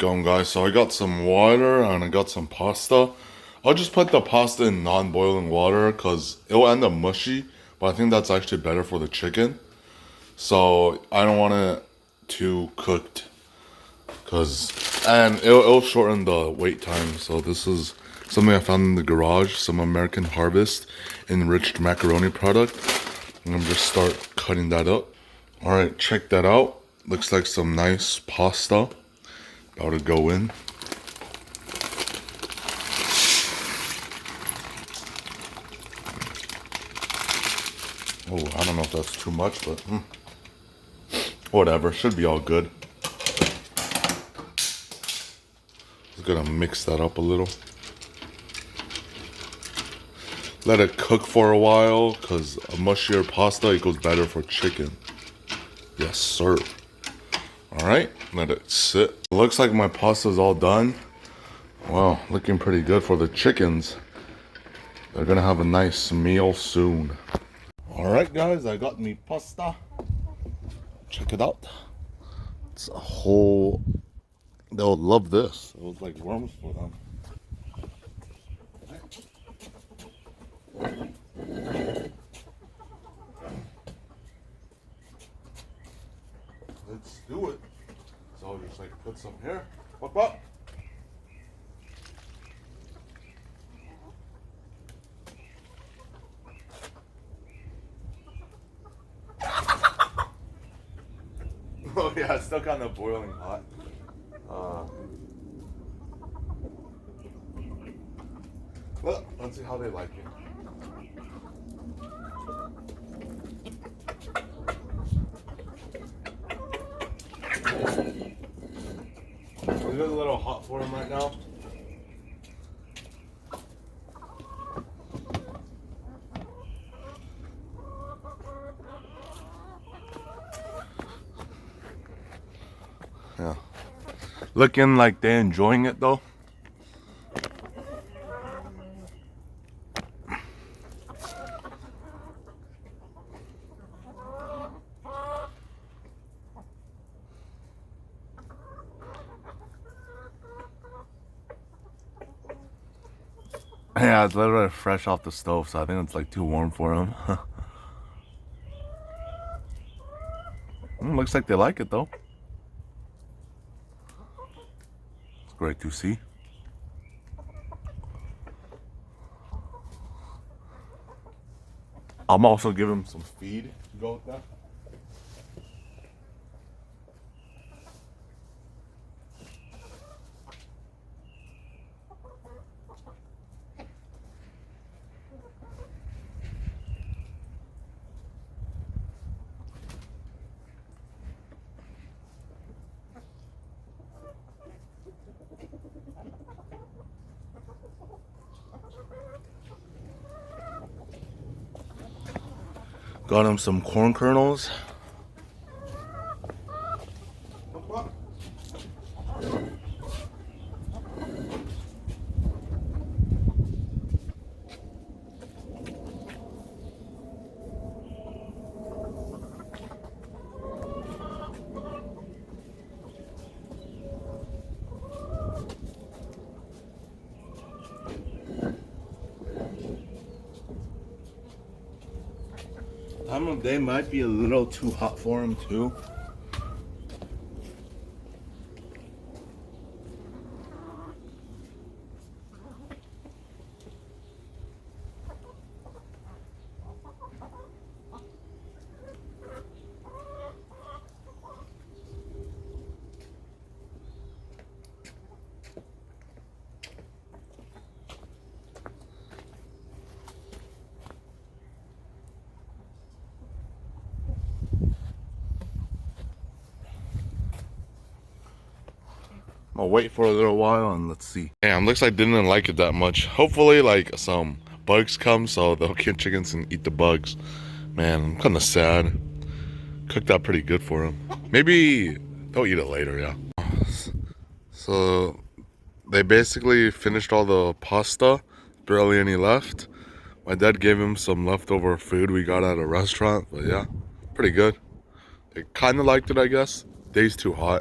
going, guys? So I got some water and I got some pasta. I'll just put the pasta in non-boiling water because it'll end up mushy, but I think that's actually better for the chicken. So I don't want it too cooked and it'll shorten the wait time. So this is something I found in the garage, some American Harvest enriched macaroni product. I'm gonna just start cutting that up. All right, check that out. Looks like some nice pasta. About to go in. Oh, I don't know if that's too much, but whatever. Should be all good. Just gonna mix that up a little. Let it cook for a while, because a mushier pasta equals better for chicken. Yes, sir. Alright, let it sit. Looks like my pasta's all done. Wow, looking pretty good for the chickens. They're gonna have a nice meal soon. Alright guys, I got me pasta. Check it out. It's a whole... They'll love this. It was like worms for them. Let's do it. So I'll just like put some here. What? Oh yeah, it's still kind of boiling hot. Well, let's see how they like it. Is it a little hot for them right now? Yeah. Looking like they're enjoying it though. Yeah, it's literally fresh off the stove, so I think it's like too warm for them. Looks like they like it though. It's great to see. I'm also giving them some feed to go with that. Got him some corn kernels. Time of day might be a little too hot for him too. I'll wait for a little while and let's see. Damn, looks like they didn't like it that much. Hopefully like some bugs come so the chickens can eat the bugs. Man, I'm kind of sad. Cooked out pretty good for them. Maybe they'll eat it later, yeah. So they basically finished all the pasta, barely any left. My dad gave him some leftover food we got at a restaurant, but yeah, pretty good. They kind of liked it, I guess. Day's too hot.